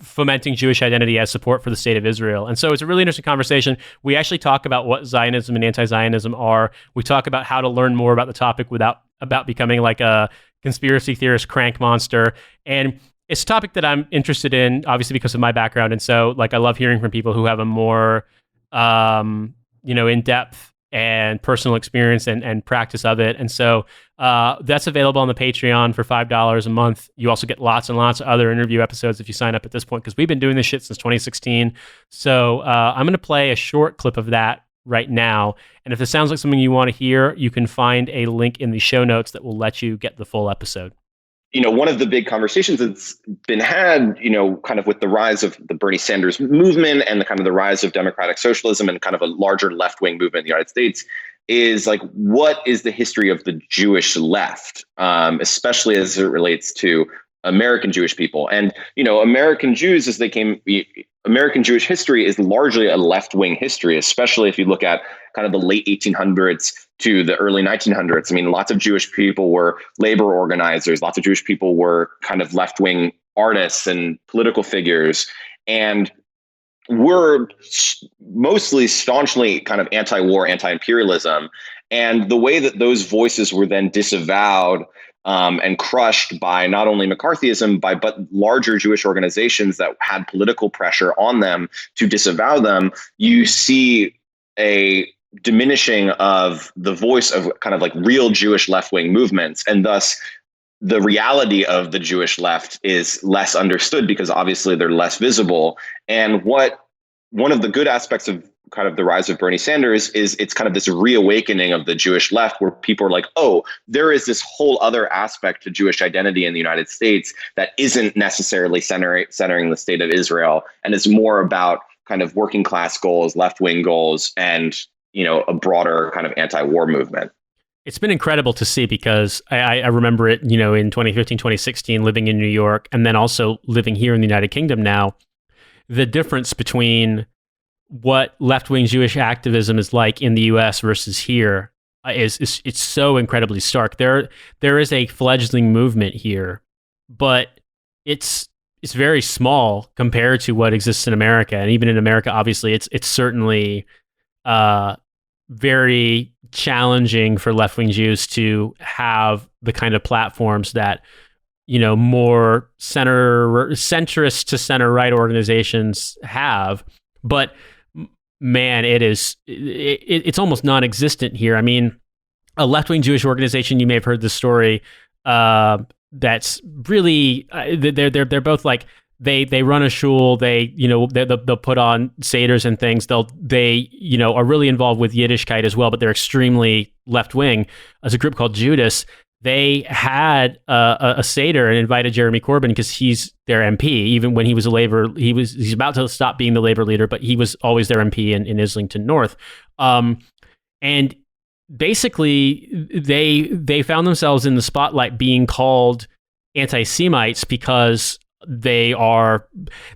B: fomenting Jewish identity as support for the state of Israel. And so it's a really interesting conversation. We actually talk about what Zionism and anti-Zionism are. We talk about how to learn more about the topic without becoming like a conspiracy theorist crank monster. And it's a topic that I'm interested in, obviously because of my background. And so I love hearing from people who have a more, in-depth and personal experience and practice of it. And so that's available on the Patreon for $5 a month. You also get lots and lots of other interview episodes if you sign up at this point, because we've been doing this shit since 2016. So I'm going to play a short clip of that right now. And if this sounds like something you want to hear, you can find a link in the show notes that will let you get the full episode.
C: One of the big conversations that's been had, kind of with the rise of the Bernie Sanders movement and the kind of the rise of democratic socialism and kind of a larger left-wing movement in the United States is like, what is the history of the Jewish left, especially as it relates to American Jewish people? And, American Jews, American Jewish history is largely a left-wing history, especially if you look at kind of the late 1800s to the early 1900s. I mean, lots of Jewish people were labor organizers. Lots of Jewish people were kind of left-wing artists and political figures, and were mostly staunchly kind of anti-war, anti-imperialism. And the way that those voices were then disavowed and crushed by not only McCarthyism, but larger Jewish organizations that had political pressure on them to disavow them, you see a diminishing of the voice of kind of like real Jewish left-wing movements. And thus, the reality of the Jewish left is less understood because obviously they're less visible. And one of the good aspects of kind of the rise of Bernie Sanders is it's kind of this reawakening of the Jewish left, where people are like, oh, there is this whole other aspect to Jewish identity in the United States that isn't necessarily centering the state of Israel, and is more about kind of working class goals, left-wing goals, and a broader kind of anti-war movement.
B: It's been incredible to see, because I remember it, in 2015, 2016, living in New York, and then also living here in the United Kingdom now, the difference between what left-wing Jewish activism is like in the US versus here is it's so incredibly stark. There is a fledgling movement here, but it's very small compared to what exists in America. And even in America, obviously, it's certainly very challenging for left-wing Jews to have the kind of platforms that more centrist to center right organizations have. But man, it's almost non-existent here. I mean, a left-wing Jewish organization, you may have heard this story, that's really they're both like they run a shul, they'll put on seders and things, they are really involved with Yiddishkeit as well, but they're extremely left-wing. As a group called Judas, they had a seder and invited Jeremy Corbyn because he's their MP. Even when he was he's about to stop being the Labour leader, but he was always their MP in Islington North. And basically, they found themselves in the spotlight being called anti-Semites because they're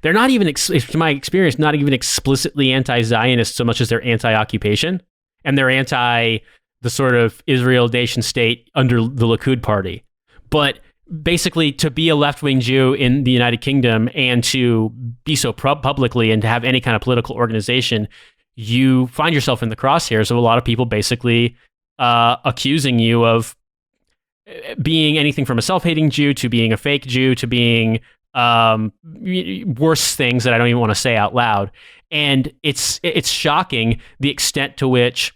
B: not even, to my experience, not even explicitly anti-Zionist so much as they're anti-occupation, and they're anti the sort of Israel nation state under the Likud party. But basically, to be a left-wing Jew in the United Kingdom and to be so publicly and to have any kind of political organization, you find yourself in the crosshairs of a lot of people basically accusing you of being anything from a self-hating Jew to being a fake Jew to being worse things that I don't even want to say out loud. And it's shocking the extent to which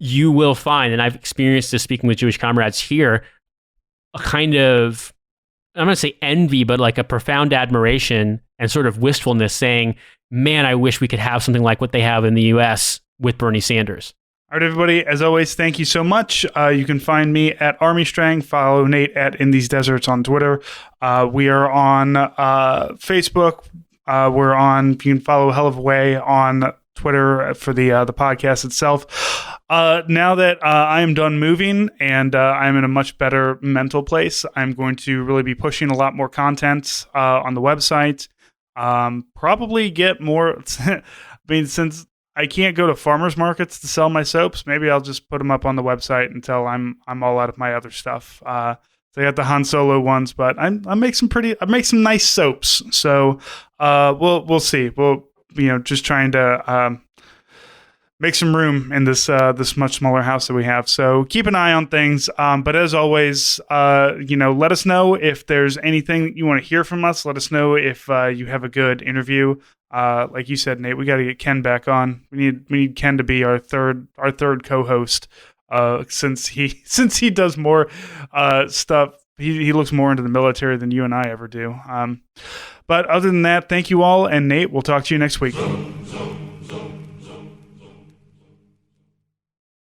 B: you will find, and I've experienced this speaking with Jewish comrades here, a kind of, I'm going to say envy, but like a profound admiration and sort of wistfulness, saying, man, I wish we could have something like what they have in the US with Bernie Sanders.
A: All right, everybody, as always, thank you so much. You can find me at Army Strang, follow Nate at In These Deserts on Twitter. We are on Facebook. You can follow Hell of a Way on Twitter for the podcast itself. Now that I am done moving and I'm in a much better mental place, I'm going to really be pushing a lot more content on the website. Probably get more. I mean, since I can't go to farmers markets to sell my soaps, maybe I'll just put them up on the website until I'm all out of my other stuff. So I got the Han Solo ones, but I make some nice soaps. So we'll see. We'll just trying to make some room in this this much smaller house that we have. So keep an eye on things. But as always, let us know if there's anything that you want to hear from us. Let us know if you have a good interview. Like you said, Nate, we got to get Ken back on. We need Ken to be our third co-host. Since he does more stuff, he looks more into the military than you and I ever do. But other than that, thank you all, and Nate, we'll talk to you next week.